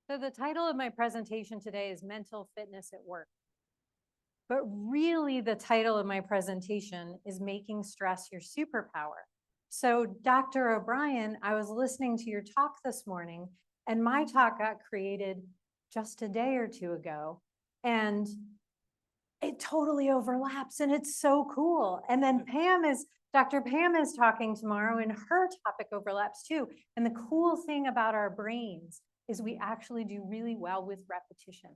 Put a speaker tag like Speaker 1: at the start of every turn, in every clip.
Speaker 1: So the title of my presentation today is Mental Fitness at Work. But really the title of my presentation is Making Stress Your Superpower. So Dr. O'Brien, I was listening to your talk this morning, and my talk got created just a day or two ago. And it totally overlaps and it's so cool. And then Dr. Pam is talking tomorrow and her topic overlaps too. And the cool thing about our brains is we actually do really well with repetition.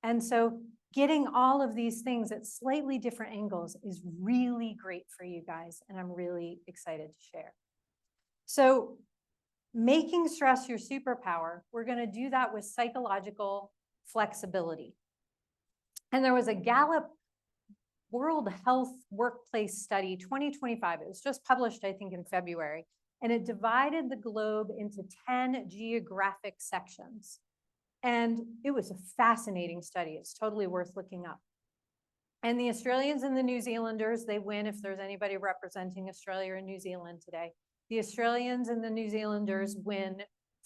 Speaker 1: And so getting all of these things at slightly different angles is really great for you guys. And I'm really excited to share. So making stress your superpower, we're going to do that with psychological flexibility. And there was a Gallup World Health Workplace Study 2025. It was just published, I think, in February. And it divided the globe into 10 geographic sections. And it was a fascinating study. It's totally worth looking up. And the Australians and the New Zealanders, they win if there's anybody representing Australia or New Zealand today. The Australians and the New Zealanders win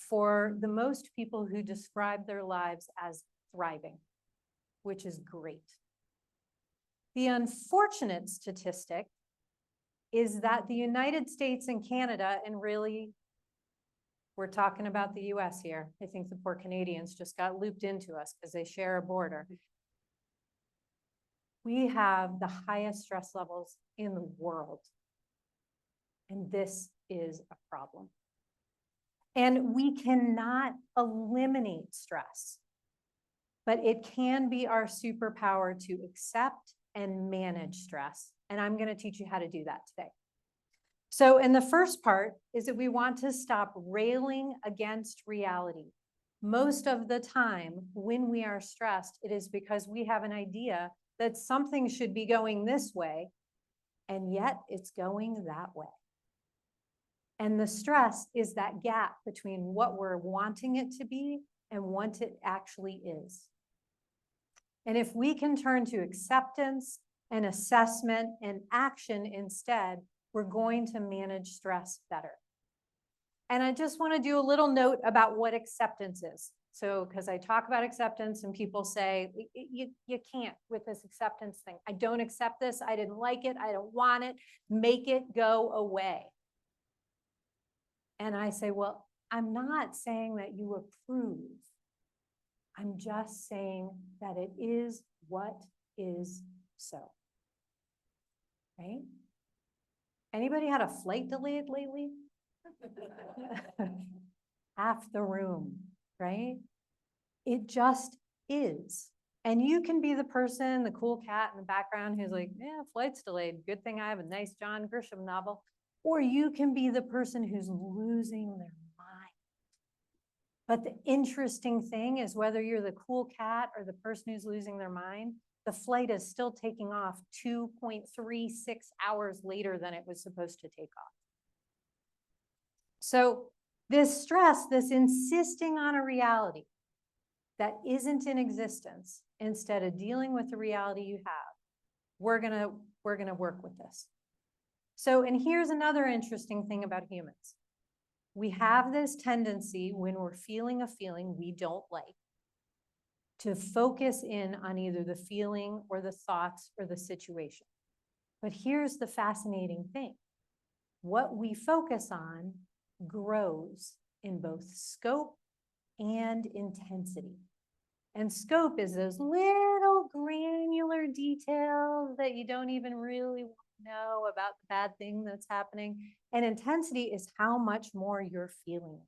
Speaker 1: for the most people who describe their lives as thriving, which is great. The unfortunate statistic is that the United States and Canada, and really, we're talking about the US here. I think the poor Canadians just got looped into us because they share a border. We have the highest stress levels in the world. And this is a problem. And we cannot eliminate stress, but it can be our superpower to accept and manage stress. And I'm going to teach you how to do that today. So in the first part is that we want to stop railing against reality. Most of the time when we are stressed, it is because we have an idea that something should be going this way, and yet it's going that way. And the stress is that gap between what we're wanting it to be and what it actually is. And if we can turn to acceptance and assessment and action instead, we're going to manage stress better. And I just want to do a little note about what acceptance is. So, because I talk about acceptance and people say, you can't with this acceptance thing. I don't accept this. I didn't like it. I don't want it. Make it go away. And I say, well, I'm not saying that you approve. I'm just saying that it is what is so. Right? Anybody had a flight delayed lately? Half the room, right? It just is. And you can be the person, the cool cat in the background who's like, yeah, flight's delayed. Good thing I have a nice John Grisham novel. Or you can be the person who's losing their mind. But the interesting thing is whether you're the cool cat or the person who's losing their mind, the flight is still taking off 2.36 hours later than it was supposed to take off. So this stress, this insisting on a reality that isn't in existence, instead of dealing with the reality you have, we're gonna work with this. So, and here's another interesting thing about humans. We have this tendency when we're feeling a feeling we don't like to focus in on either the feeling or the thoughts or the situation. But here's the fascinating thing. What we focus on grows in both scope and intensity. And scope is those little granular details that you don't even really know about the bad thing that's happening. And intensity is how much more you're feeling it.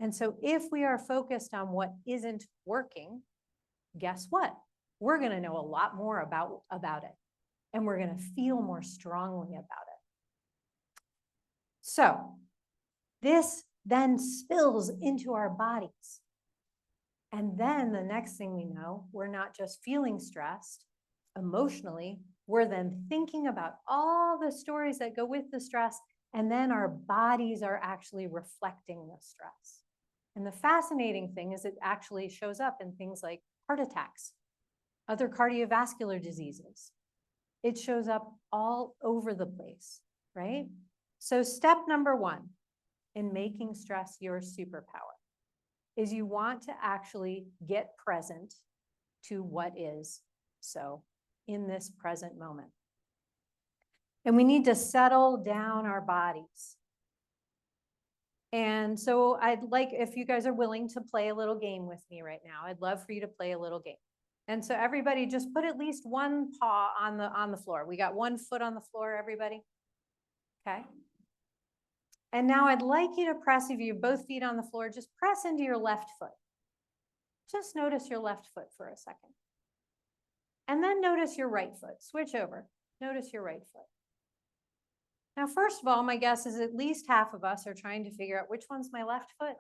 Speaker 1: And so if we are focused on what isn't working, guess what? We're going to know a lot more about it. And we're going to feel more strongly about it. So this then spills into our bodies. And then the next thing we know, we're not just feeling stressed emotionally, we're then thinking about all the stories that go with the stress, and then our bodies are actually reflecting the stress. And the fascinating thing is it actually shows up in things like heart attacks, other cardiovascular diseases. It shows up all over the place, right? So step number one in making stress your superpower. is you want to actually get present to what is. So in this present moment. And we need to settle down our bodies. And so I'd like, if you guys are willing to play a little game with me right now, I'd love for you to play a little game. And so everybody just put at least one paw on the floor. We got 1 foot on the floor, everybody? Okay. And now I'd like you to press, if you have both feet on the floor, just press into your left foot. Just notice your left foot for a second. And then notice your right foot. Switch over. Notice your right foot. Now, first of all, my guess is at least half of us are trying to figure out which one's my left foot,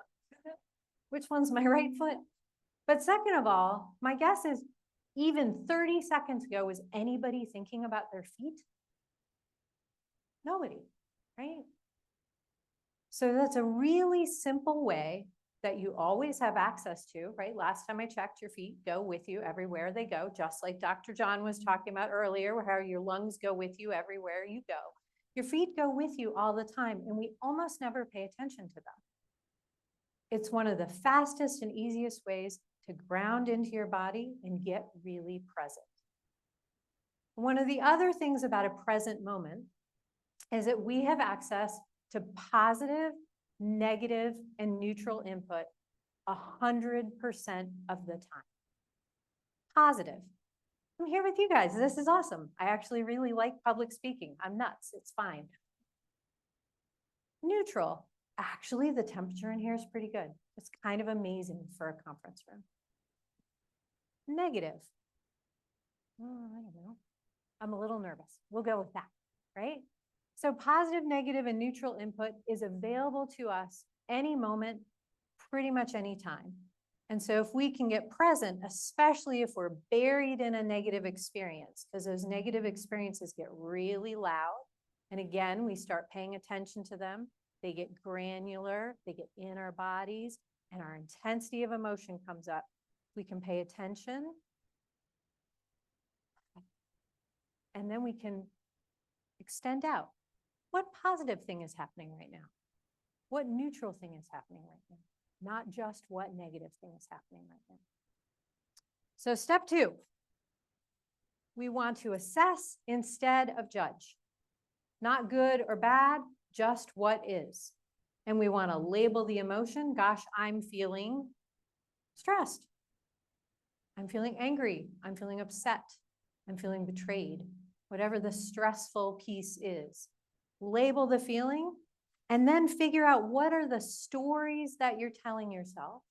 Speaker 1: which one's my right foot. But second of all, my guess is even 30 seconds ago, was anybody thinking about their feet? Nobody, right? So that's a really simple way that you always have access to, right? Last time I checked, your feet go with you everywhere they go, just like Dr. John was talking about earlier, how your lungs go with you everywhere you go. Your feet go with you all the time, and we almost never pay attention to them. It's one of the fastest and easiest ways to ground into your body and get really present. One of the other things about a present moment is that we have access to positive, negative, and neutral input 100% of the time. Positive. I'm here with you guys. This is awesome. I actually really like public speaking. I'm nuts. It's fine. Neutral. Actually, the temperature in here is pretty good. It's kind of amazing for a conference room. Negative. I don't know. I'm a little nervous. We'll go with that, right? So positive, negative, and neutral input is available to us any moment, pretty much any time. And so if we can get present, especially if we're buried in a negative experience, because those negative experiences get really loud. And again, we start paying attention to them. They get granular, they get in our bodies, and our intensity of emotion comes up. We can pay attention. And then we can extend out. What positive thing is happening right now? What neutral thing is happening right now? Not just what negative thing is happening right now. So step 2, we want to assess instead of judge. Not good or bad, just what is. And we want to label the emotion. Gosh, I'm feeling stressed. I'm feeling angry. I'm feeling upset. I'm feeling betrayed. Whatever the stressful piece is. Label the feeling, and then figure out what are the stories that you're telling yourself.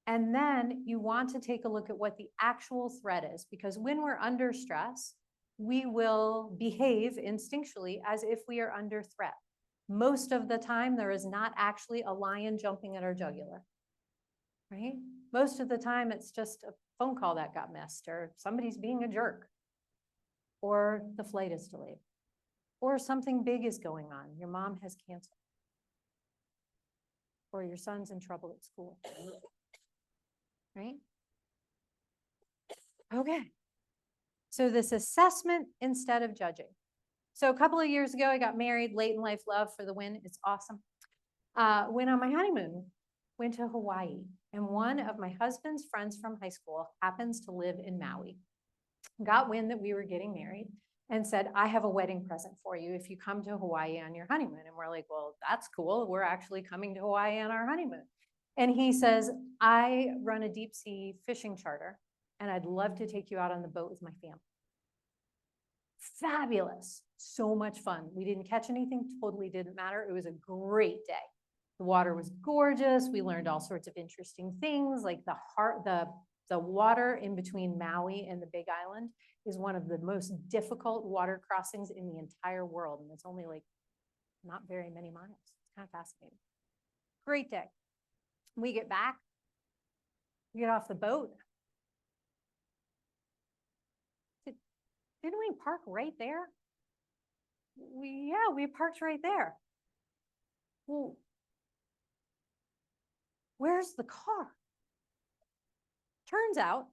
Speaker 1: And then you want to take a look at what the actual threat is, because when we're under stress, we will behave instinctually as if we are under threat. Most of the time, there is not actually a lion jumping at our jugular, right? Most of the time, it's just a phone call that got missed, or somebody's being a jerk, or the flight is delayed. Or something big is going on. Your mom has cancer. Or your son's in trouble at school. Right? Okay. So this assessment instead of judging. So a couple of years ago, I got married, late in life love for the win. It's awesome. Went on my honeymoon, went to Hawaii. And one of my husband's friends from high school happens to live in Maui. Got wind that we were getting married and said, I have a wedding present for you if you come to Hawaii on your honeymoon. And we're like, well, that's cool. We're actually coming to Hawaii on our honeymoon. And he says, I run a deep sea fishing charter, and I'd love to take you out on the boat with my family. Fabulous. So much fun. We didn't catch anything, totally didn't matter. It was a great day. The water was gorgeous. We learned all sorts of interesting things, like the water in between Maui and the Big Island is one of the most difficult water crossings in the entire world. And it's only like not very many miles. It's kind of fascinating. Great day. We get back, we get off the boat. Didn't we park right there? Yeah, we parked right there. Well, where's the car? Turns out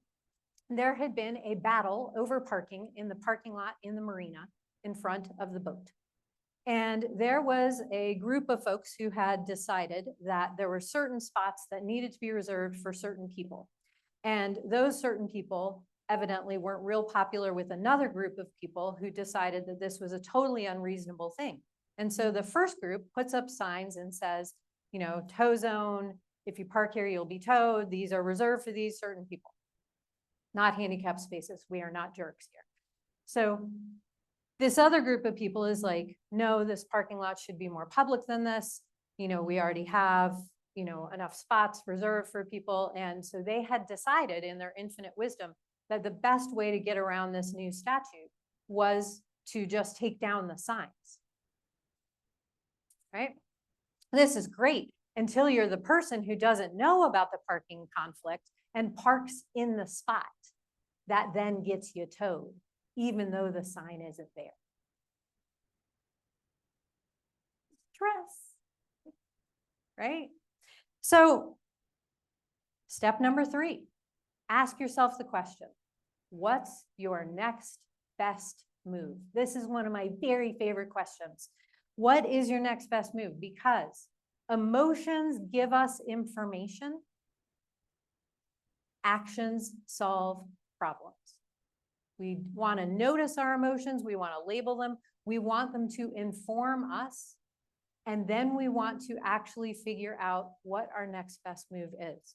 Speaker 1: there had been a battle over parking in the parking lot in the marina in front of the boat. And there was a group of folks who had decided that there were certain spots that needed to be reserved for certain people. And those certain people evidently weren't real popular with another group of people who decided that this was a totally unreasonable thing. And so the first group puts up signs and says, you know, tow zone, if you park here, you'll be towed. These are reserved for these certain people, not handicapped spaces. We are not jerks here. So this other group of people is like, no, this parking lot should be more public than this. You know, we already have, you know, enough spots reserved for people. And so they had decided in their infinite wisdom that the best way to get around this new statute was to just take down the signs, right? This is great until you're the person who doesn't know about the parking conflict and parks in the spot. That then gets you towed, even though the sign isn't there. Stress, right? So step number 3, ask yourself the question, what's your next best move? This is one of my very favorite questions. What is your next best move? Because emotions give us information. Actions solve problems. We want to notice our emotions. We want to label them. We want them to inform us. And then we want to actually figure out what our next best move is.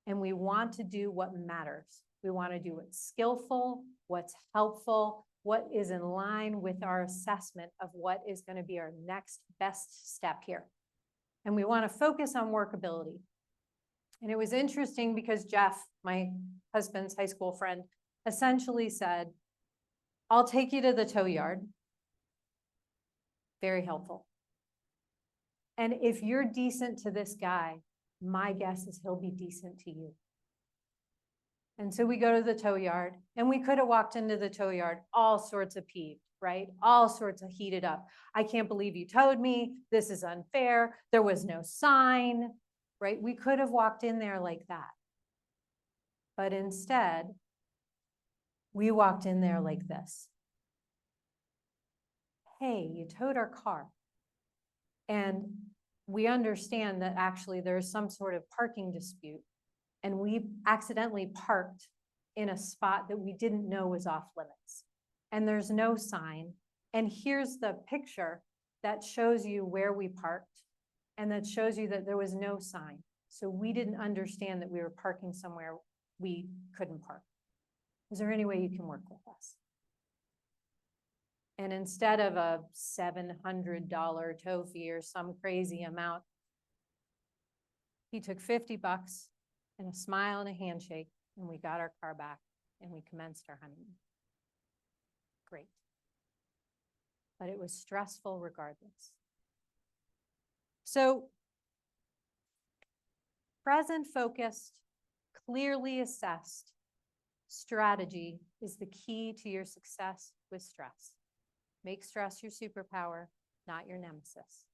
Speaker 1: And we want to do what matters. We want to do what's skillful, what's helpful, what is in line with our assessment of what is going to be our next best step here. And we want to focus on workability. And it was interesting because Jeff, my husband's high school friend, essentially said, I'll take you to the tow yard. Very helpful. And if you're decent to this guy, my guess is he'll be decent to you. And so we go to the tow yard, and we could have walked into the tow yard all sorts of peeved, right? All sorts of heated up. I can't believe you towed me. This is unfair. There was no sign, right? We could have walked in there like that. But instead, we walked in there like this. Hey, you towed our car. And we understand that actually there's some sort of parking dispute. And we accidentally parked in a spot that we didn't know was off limits. And there's no sign. And here's the picture that shows you where we parked and that shows you that there was no sign. So we didn't understand that we were parking somewhere we couldn't park. Is there any way you can work with us? And instead of a $700 tow fee or some crazy amount, he took $50 and a smile and a handshake, and we got our car back and we commenced our honeymoon. Great. But it was stressful regardless. So present focused, clearly assessed strategy is the key to your success with stress. Make stress your superpower, not your nemesis.